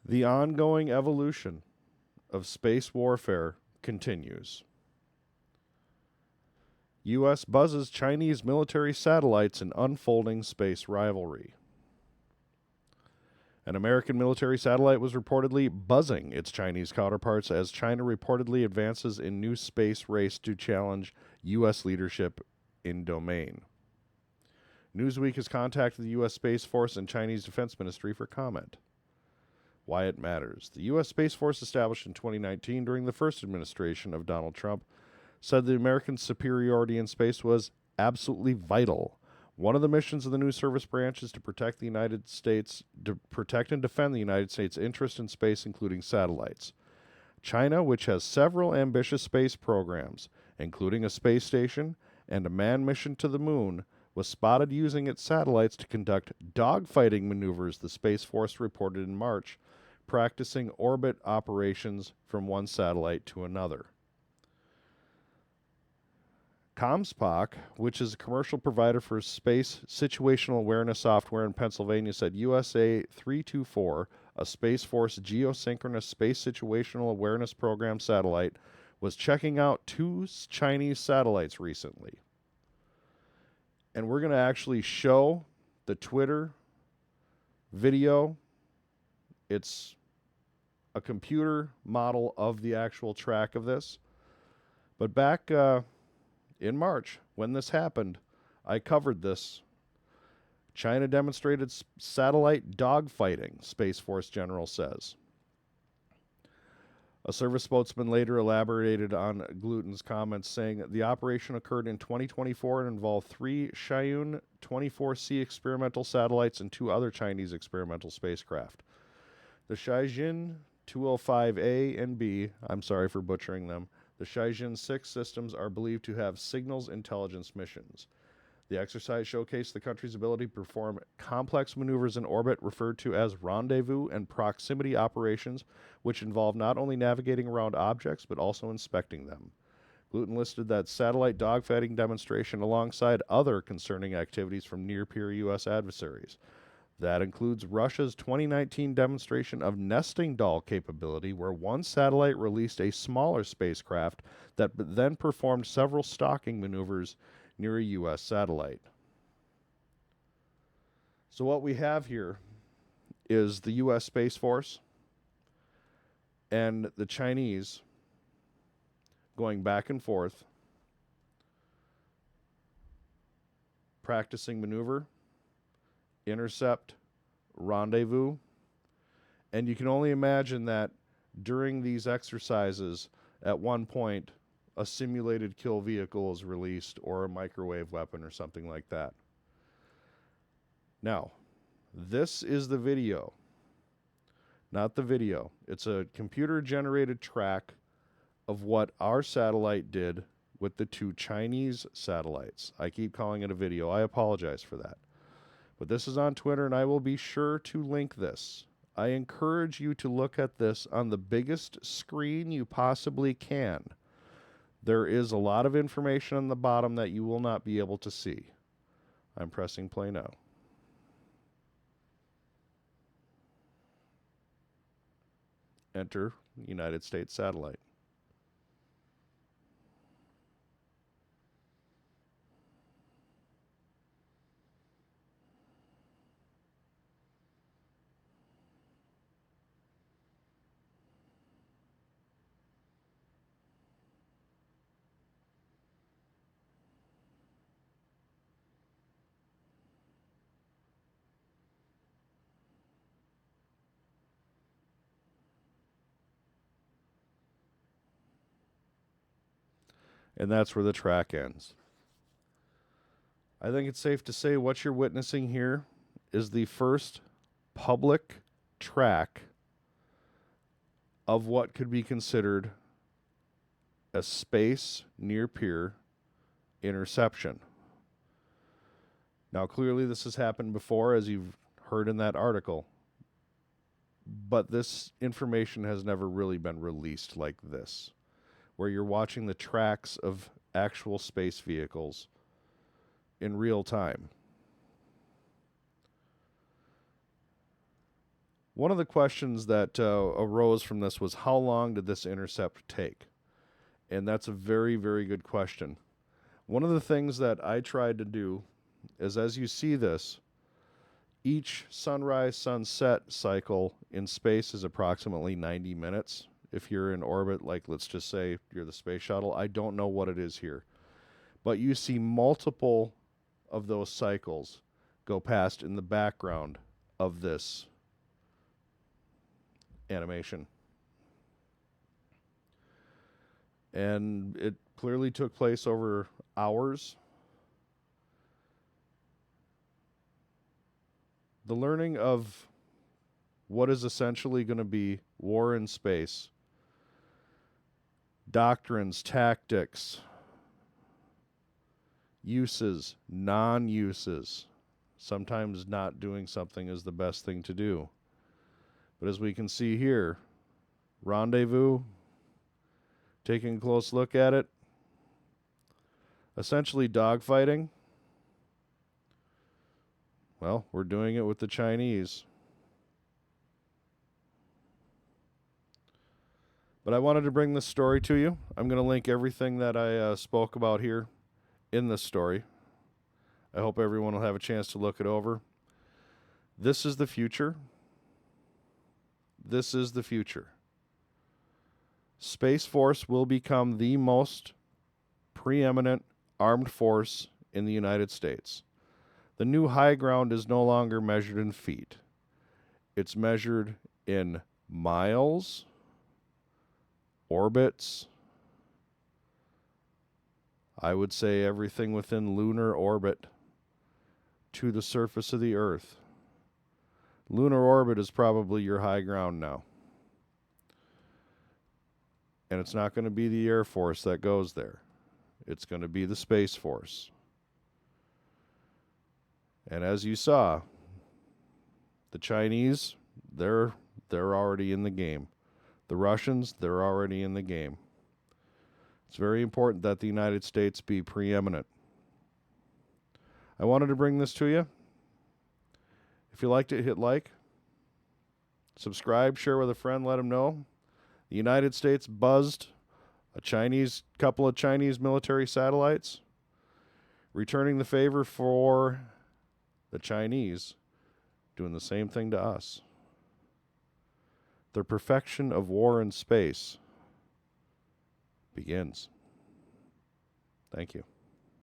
The ongoing evolution of space warfare continues. U.S. buzzes Chinese military satellites in unfolding space rivalry. An American military satellite was reportedly buzzing its Chinese counterparts as China reportedly advances in new space race to challenge U.S. leadership in domain. Newsweek has contacted the U.S. Space Force and Chinese Defense Ministry for comment. Why it matters. The U.S. Space Force, established in 2019 during the first administration of Donald Trump, said the American superiority in space was absolutely vital. One of the missions of the new service branch is to protect the United States, to protect and defend the United States' interest in space, including satellites. China, which has several ambitious space programs, including a space station and a manned mission to the moon, was spotted using its satellites to conduct dogfighting maneuvers, the Space Force reported in March, practicing orbit operations from one satellite to another. Comspoc, which is a commercial provider for space situational awareness software in Pennsylvania, said USA 324, a Space Force geosynchronous space situational awareness program satellite, was checking out two Chinese satellites recently. And we're going to actually show the Twitter video. It's a computer model of the actual track of this. But back in March, when this happened, I covered this. China demonstrated satellite dogfighting, Space Force general says. A service spokesman later elaborated on Gluten's comments, saying the operation occurred in 2024 and involved 3 Xiaoyun 24C experimental satellites and 2 other Chinese experimental spacecraft. The Xiaojin 205A and B, I'm sorry for butchering them, the Xiaojin 6 systems are believed to have signals intelligence missions. The exercise showcased the country's ability to perform complex maneuvers in orbit referred to as rendezvous and proximity operations, which involve not only navigating around objects but also inspecting them. Gluten listed that satellite dogfighting demonstration alongside other concerning activities from near-peer U.S. adversaries. That includes Russia's 2019 demonstration of nesting doll capability, where one satellite released a smaller spacecraft that then performed several stalking maneuvers near a U.S. satellite. So what we have here is the U.S. Space Force and the Chinese going back and forth, practicing maneuver, intercept, rendezvous, and you can only imagine that during these exercises, at one point, a simulated kill vehicle is released or a microwave weapon or something like that. Now, this is the video, not the video. It's a computer-generated track of what our satellite did with the 2 Chinese satellites. I keep calling it a video. I apologize for that. But this is on Twitter, and I will be sure to link this. I encourage you to look at this on the biggest screen you possibly can. There is a lot of information on the bottom that you will not be able to see. I'm pressing play now. Enter United States satellite. And that's where the track ends. I think it's safe to say what you're witnessing here is the first public track of what could be considered a space near-peer interception. Now, clearly this has happened before, as you've heard in that article, but this information has never really been released like this, where you're watching the tracks of actual space vehicles in real time. One of the questions that arose from this was, how long did this intercept take? And that's a very, very good question. One of the things that I tried to do is, as you see this, each sunrise sunset cycle in space is approximately 90 minutes. If you're in orbit, like let's just say you're the space shuttle, I don't know what it is here. But you see multiple of those cycles go past in the background of this animation. And it clearly took place over hours. The learning of what is essentially going to be war in space, doctrines, tactics, uses, non-uses. Sometimes not doing something is the best thing to do. But as we can see here, rendezvous, taking a close look at it, essentially dogfighting. Well, we're doing it with the Chinese. But I wanted to bring this story to you. I'm going to link everything that I spoke about here in this story. I hope everyone will have a chance to look it over. This is the future. This is the future. Space Force will become the most preeminent armed force in the United States. The new high ground is no longer measured in feet. It's measured in miles, orbits. I would say everything within lunar orbit to the surface of the Earth. Lunar orbit is probably your high ground now. And it's not going to be the Air Force that goes there. It's going to be the Space Force. And as you saw, the Chinese, they're already in the game. The Russians, they're already in the game. It's very important that the United States be preeminent. I wanted to bring this to you. If you liked it, hit like. Subscribe, share with a friend, let them know. The United States buzzed couple of Chinese military satellites, returning the favor for the Chinese doing the same thing to us. The perfection of war in space begins. Thank you.